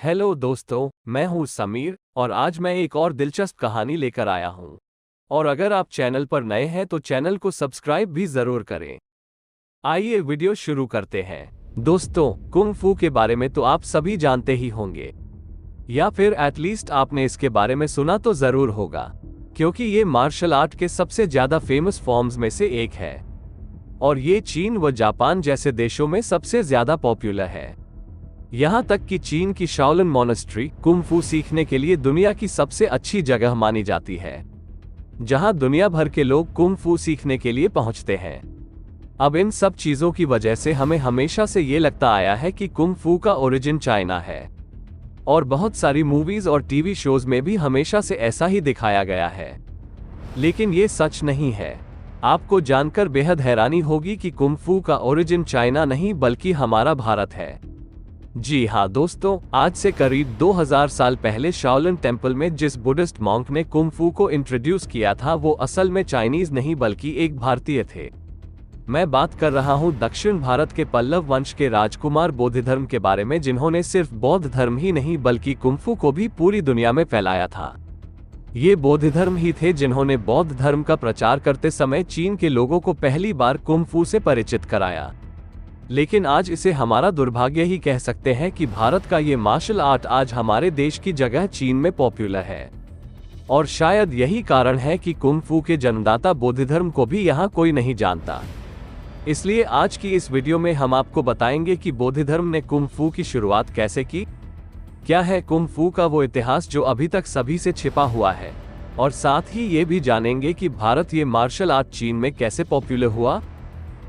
Hello दोस्तों, मैं हूं समीर और आज मैं एक और दिलचस्प कहानी लेकर आया हूं। और अगर आप चैनल पर नए हैं तो चैनल को सब्सक्राइब भी जरूर करें। आइए वीडियो शुरू करते हैं। दोस्तों, कुंग फू के बारे में तो आप सभी जानते ही होंगे, या फिर एटलीस्ट आपने इसके बारे में सुना तो जरूर होगा, क्योंकि ये मार्शल आर्ट के सबसे ज्यादा फेमस फॉर्म्स में से एक है और ये चीन व जापान जैसे देशों में सबसे ज्यादा पॉपुलर है। यहाँ तक कि चीन की शाओलिन मॉनेस्ट्री कुंग फू सीखने के लिए दुनिया की सबसे अच्छी जगह मानी जाती है, जहाँ दुनिया भर के लोग कुंग फू सीखने के लिए पहुँचते हैं। अब इन सब चीज़ों की वजह से हमें हमेशा से ये लगता आया है कि कुंग फू का ओरिजिन चाइना है, और बहुत सारी मूवीज और टीवी शोज में भी हमेशा से ऐसा ही दिखाया गया है। लेकिन ये सच नहीं है। आपको जानकर बेहद हैरानी होगी कि कुंग फू का ओरिजिन चाइना नहीं बल्कि हमारा भारत है। जी हाँ दोस्तों, आज से करीब 2000 साल पहले शाओलिन टेम्पल में जिस बुद्धिस्ट मॉन्क ने कुंग फू को इंट्रोड्यूस किया था वो असल में चाइनीज नहीं बल्कि एक भारतीय थे। मैं बात कर रहा हूँ दक्षिण भारत के पल्लव वंश के राजकुमार बोधिधर्म के बारे में, जिन्होंने सिर्फ बौद्ध धर्म ही नहीं बल्कि कुंग फू को भी पूरी दुनिया में फैलाया था। ये बोधिधर्म ही थे जिन्होंने बौद्ध धर्म का प्रचार करते समय चीन के लोगों को पहली बार कुंग फू से परिचित कराया। लेकिन आज इसे हमारा दुर्भाग्य ही कह सकते हैं कि भारत का ये मार्शल आर्ट आज हमारे देश की जगह चीन में पॉपुलर है, और शायद यही कारण है कि कुंग फू के जन्मदाता बोधिधर्म को भी यहाँ कोई नहीं जानता। इसलिए आज की इस वीडियो में हम आपको बताएंगे कि बोधिधर्म ने कुंग फू की शुरुआत कैसे की, क्या है कुंग फू का वो इतिहास जो अभी तक सभी से छिपा हुआ है, और साथ ही ये भी जानेंगे कि भारत ये मार्शल आर्ट चीन में कैसे पॉपुलर हुआ।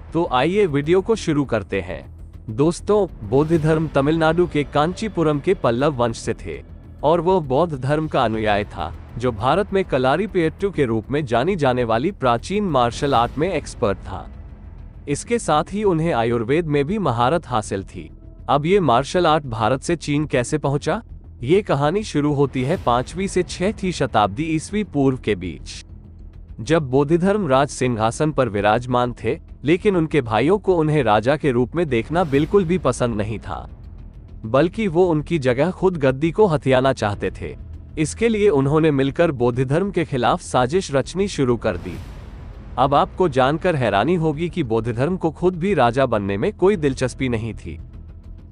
तो आइए वीडियो को शुरू करते हैं। दोस्तों, बोधिधर्म तमिलनाडु के कांचीपुरम के पल्लव वंश से थे और वो बौद्ध धर्म का अनुयायी था, जो भारत में कलारीपयट्टू के रूप में जानी जाने वाली प्राचीन मार्शल आर्ट में एक्सपर्ट था। इसके साथ ही उन्हें आयुर्वेद में भी महारत हासिल थी। अब ये मार्शल आर्ट भारत से चीन कैसे पहुंचा? ये कहानी शुरू होती है 5वीं से 6वीं शताब्दी ईस्वी पूर्व के बीच, जब बोधिधर्म राज सिंहासन पर विराजमान थे, लेकिन उनके भाइयों को उन्हें राजा के रूप में देखना बिल्कुल भी पसंद नहीं था, बल्कि वो उनकी जगह खुद गद्दी को हथियाना चाहते थे। इसके लिए उन्होंने मिलकर बोधिधर्म के खिलाफ साजिश रचनी शुरू कर दी। अब आपको जानकर हैरानी होगी कि बोधिधर्म को खुद भी राजा बनने में कोई दिलचस्पी नहीं थी,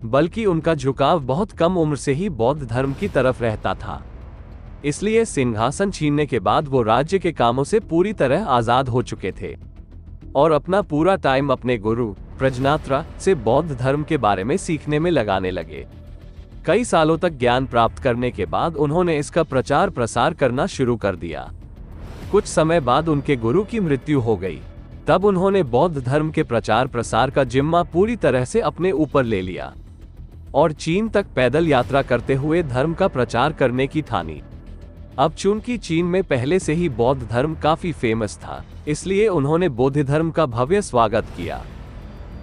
बल्कि उनका झुकाव बहुत कम उम्र से ही बौद्ध धर्म की तरफ रहता था। इसलिए सिंहासन छीनने के बाद वो राज्य के कामों से पूरी तरह आजाद हो चुके थे और अपना पूरा टाइम अपने गुरु प्रजनात्रा से बौद्ध धर्म के बारे में सीखने में लगाने लगे। कई सालों तक ज्ञान प्राप्त करने के बाद उन्होंने इसका प्रचार प्रसार करना शुरू कर दिया। कुछ समय बाद उनके गुरु की मृत्यु हो गई। तब उन्होंने बौद्ध धर्म के प्रचार प्रसार का जिम्मा पूरी तरह से अपने ऊपर ले लिया और चीन तक पैदल यात्रा करते हुए धर्म का प्रचार करने की ठानी। अब चूंकि चीन में पहले से ही बौद्ध धर्म काफी फेमस था, इसलिए उन्होंने बोधिधर्म का भव्य स्वागत किया।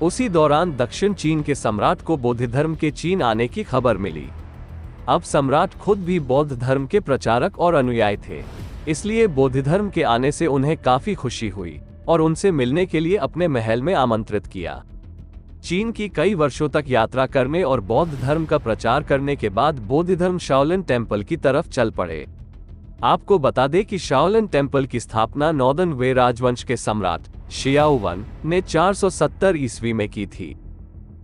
उसी दौरान दक्षिण चीन के सम्राट को बोधिधर्म के चीन आने की खबर मिली। अब सम्राट खुद भी बौद्ध धर्म के प्रचारक और अनुयायी थे, इसलिए बोधिधर्म के आने से उन्हें काफी खुशी हुई और उनसे मिलने के लिए अपने महल में आमंत्रित किया। चीन की कई वर्षों तक यात्रा करने और बौद्ध धर्म का प्रचार करने के बाद बोधिधर्म शाओलिन टेम्पल की तरफ चल पड़े। आपको बता दें कि शाओलिन टेम्पल की स्थापना नॉर्दर्न वे राजवंश के सम्राट शियाओवन ने 470 ईस्वी में की थी।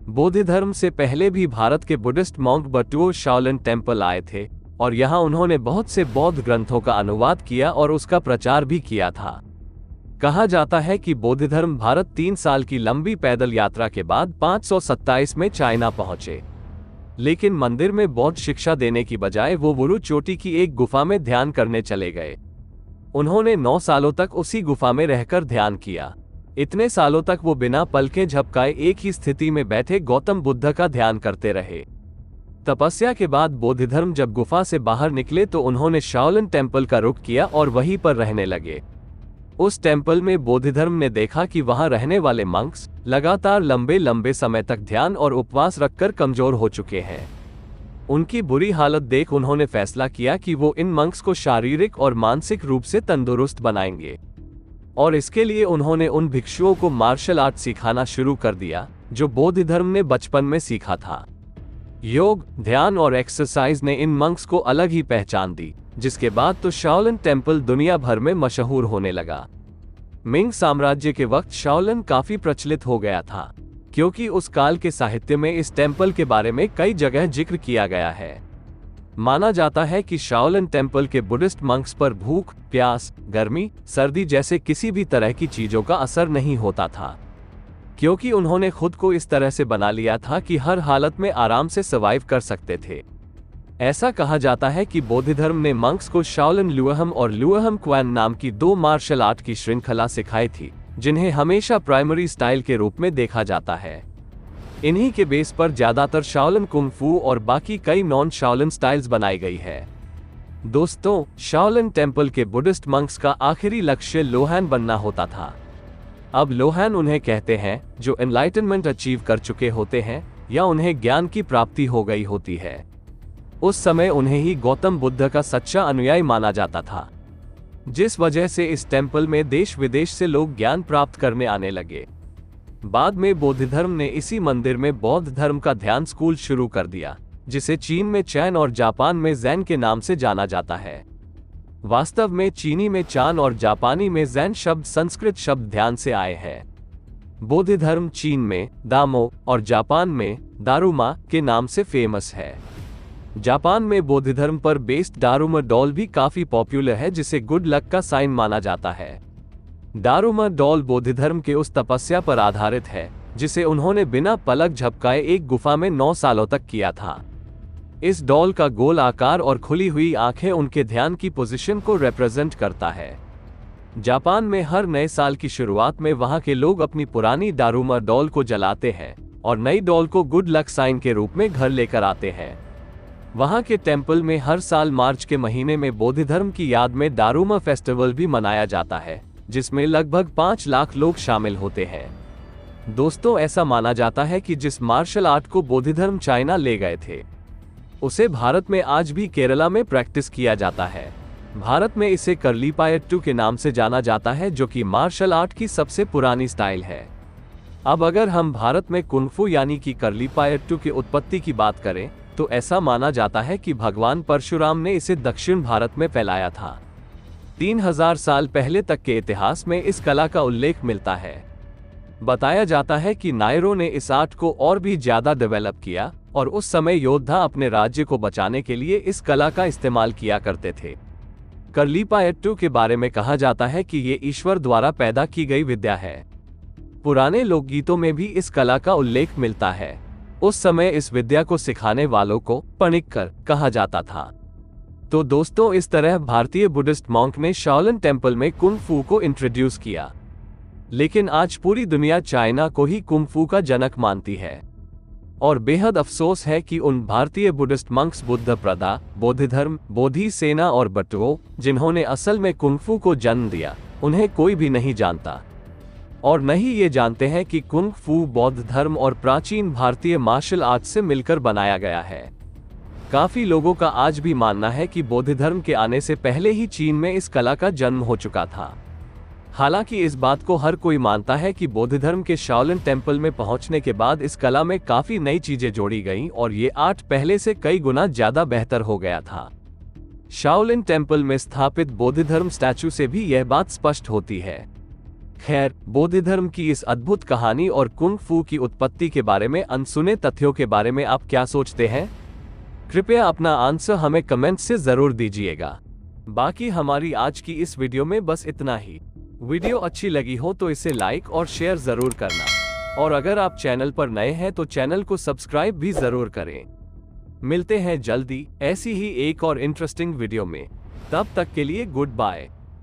बोधिधर्म से पहले भी भारत के बुद्धिस्ट मॉन्क बटुओ शाओलिन टेम्पल आए थे और यहाँ उन्होंने बहुत से बौद्ध ग्रंथों का अनुवाद किया और उसका प्रचार भी किया था। कहा जाता है कि बोधिधर्म भारत 3 साल की लंबी पैदल यात्रा के बाद 527 में चाइना पहुंचे, लेकिन मंदिर में बौद्ध शिक्षा देने की बजाय वो वुरु चोटी की एक गुफा में ध्यान करने चले गए। उन्होंने 9 सालों तक उसी गुफा में रहकर ध्यान किया। इतने सालों तक वो बिना पलकें झपकाए एक ही स्थिति में बैठे गौतम बुद्ध का ध्यान करते रहे। तपस्या के बाद बोधिधर्म जब गुफा से बाहर निकले तो उन्होंने शाओलिन टेम्पल का रुख किया और वहीं पर रहने लगे। उस टेम्पल में बोधिधर्म ने देखा कि वहां रहने वाले मंक्स लगातार लंबे लंबे समय तक ध्यान और उपवास रखकर कमजोर हो चुके हैं। उनकी बुरी हालत देख उन्होंने फैसला किया कि वो इन मंक्स को शारीरिक और मानसिक रूप से तंदुरुस्त बनाएंगे, और इसके लिए उन्होंने उन भिक्षुओं को मार्शल आर्ट सिखाना शुरू कर दिया जो बोधिधर्म ने बचपन में सीखा था। योग, ध्यान और एक्सरसाइज ने इन मंक्स को अलग ही पहचान दी, जिसके बाद तो शाओलिन टेम्पल दुनिया भर में मशहूर होने लगा। मिंग साम्राज्य के वक्त शाओलिन काफी प्रचलित हो गया था, क्योंकि उस काल के साहित्य में इस टेम्पल के बारे में कई जगह जिक्र किया गया है। माना जाता है कि शाओलिन टेम्पल के बुद्धिस्ट मंक्स पर भूख, प्यास, गर्मी, सर्दी जैसे किसी भी तरह की चीजों का असर नहीं होता था, क्योंकि उन्होंने खुद को इस तरह से बना लिया था कि हर हालत में आराम से सर्वाइव कर सकते थे। ऐसा कहा जाता है कि बौद्ध धर्म ने मंक्स को शाओलिन लुओहम और लुओहम क्वान नाम की 2 मार्शल आर्ट की श्रृंखला सिखाई थी, जिन्हें हमेशा प्राइमरी स्टाइल के रूप में देखा जाता है। इन्हीं के बेस पर ज्यादातर शाओलिन कुंग फू और बाकी कई नॉन शाओलिन स्टाइल्स बनाई गई है। दोस्तों, शाओलिन टेम्पल के बुद्धिस्ट मंक्स का आखिरी लक्ष्य लोहान बनना होता था। अब लोहान उन्हें कहते हैं जो एनलाइटनमेंट अचीव कर चुके होते हैं या उन्हें ज्ञान की प्राप्ति हो गई होती है। उस समय उन्हें ही गौतम बुद्ध का सच्चा अनुयायी माना जाता था, जिस वजह से इस टेम्पल में देश विदेश से लोग ज्ञान प्राप्त करने आने लगे। बाद में बौद्ध धर्म ने इसी मंदिर में बौद्ध धर्म का ध्यान स्कूल शुरू कर दिया, जिसे चीन में चैन और जापान में ज़ेन के नाम से जाना जाता है। वास्तव में चीनी में चान और जापानी में ज़ेन शब्द संस्कृत शब्द ध्यान से आए हैं। बौद्ध धर्म चीन में दामो और जापान में दारुमा के नाम से फेमस है। जापान में बौद्ध धर्म पर बेस्ड दारुमा डॉल भी काफी पॉपुलर है, जिसे गुड लक का साइन माना जाता है। दारुमा डॉल बौद्ध धर्म के उस तपस्या पर आधारित है जिसे उन्होंने बिना पलक झपकाए एक गुफा में 9 सालों तक किया था। इस डॉल का गोल आकार और खुली हुई आंखें उनके ध्यान की पोजीशन को रिप्रेजेंट करता है। जापान में हर नए साल की शुरुआत में वहां के लोग अपनी पुरानी दारुमा डॉल को जलाते हैं और नई डॉल को गुड लक साइन के रूप में घर लेकर आते हैं। वहां के टेम्पल में हर साल मार्च के महीने में बौद्ध धर्म की याद में दारुमा फेस्टिवल भी मनाया जाता है, जिसमें लगभग 5 लाख लोग शामिल होते हैं। दोस्तों, ऐसा माना जाता है कि जिस मार्शल आर्ट को बौद्ध धर्म चाइना ले गए थे, उसे भारत में आज भी केरला में प्रैक्टिस किया जाता है। भारत में इसे करलीपायट्टू के नाम से जाना जाता है, जो कि मार्शल आर्ट की सबसे पुरानी स्टाइल है। अब अगर हम भारत में कुंफू यानी कि करलीपायट्टू की उत्पत्ति की बात करें, तो ऐसा माना जाता है कि भगवान परशुराम ने इसे दक्षिण भारत में फैलाया था। 3000 साल पहले तक के इतिहास में इस कला का उल्लेख मिलता है। बताया जाता है कि नायरों ने इस आर्ट को और भी ज्यादा डेवलप किया और उस समय योद्धा अपने राज्य को बचाने के लिए इस कला का इस्तेमाल किया करते थे। करलीपायट्टू के बारे में कहा जाता है कि ये ईश्वर द्वारा पैदा की गई विद्या है। पुराने लोकगीतों में भी इस कला का उल्लेख मिलता है। उस समय इस विद्या को सिखाने वालों को पणिक्कर कहा जाता था। तो दोस्तों, इस तरह भारतीय बुद्धिस्ट मॉन्क ने शाओलिन टेम्पल में कुंग फू को इंट्रोड्यूस किया। लेकिन आज पूरी दुनिया चाइना को ही कुंग फू का जनक मानती है और बेहद अफसोस है कि उन भारतीय बुद्धिस्ट मंक्स बुद्ध प्रदा, बौद्ध धर्म, बोधि सेना और बटुओ, जिन्होंने असल में कुंग फू को जन्म दिया, उन्हें कोई भी नहीं जानता और न ही ये जानते हैं कि कुंग फू बौद्ध धर्म और प्राचीन भारतीय मार्शल आर्ट से मिलकर बनाया गया है। काफी लोगों का आज भी मानना है कि बौद्ध धर्म के आने से पहले ही चीन में इस कला का जन्म हो चुका था। हालांकि इस बात को हर कोई मानता है कि बौद्ध धर्म के शाओलिन टेम्पल में पहुंचने के बाद इस कला में काफी नई चीजें जोड़ी गईं और ये आर्ट पहले से कई गुना ज्यादा बेहतर हो गया था। शाओलिन टेम्पल में स्थापित बौद्ध धर्म स्टैचू से भी यह बात स्पष्ट होती है। खैर, बौद्ध धर्म की इस अद्भुत कहानी और कुंग फू की उत्पत्ति के बारे में अनसुने तथ्यों के बारे में आप क्या सोचते हैं? कृपया अपना आंसर हमें कमेंट से जरूर दीजिएगा। बाकी हमारी आज की इस वीडियो में बस इतना ही। वीडियो अच्छी लगी हो तो इसे लाइक और शेयर जरूर करना और अगर आप चैनल पर नए हैं तो चैनल को सब्सक्राइब भी जरूर करें। मिलते हैं जल्दी ऐसी ही एक और इंटरेस्टिंग वीडियो में। तब तक के लिए गुड बाय।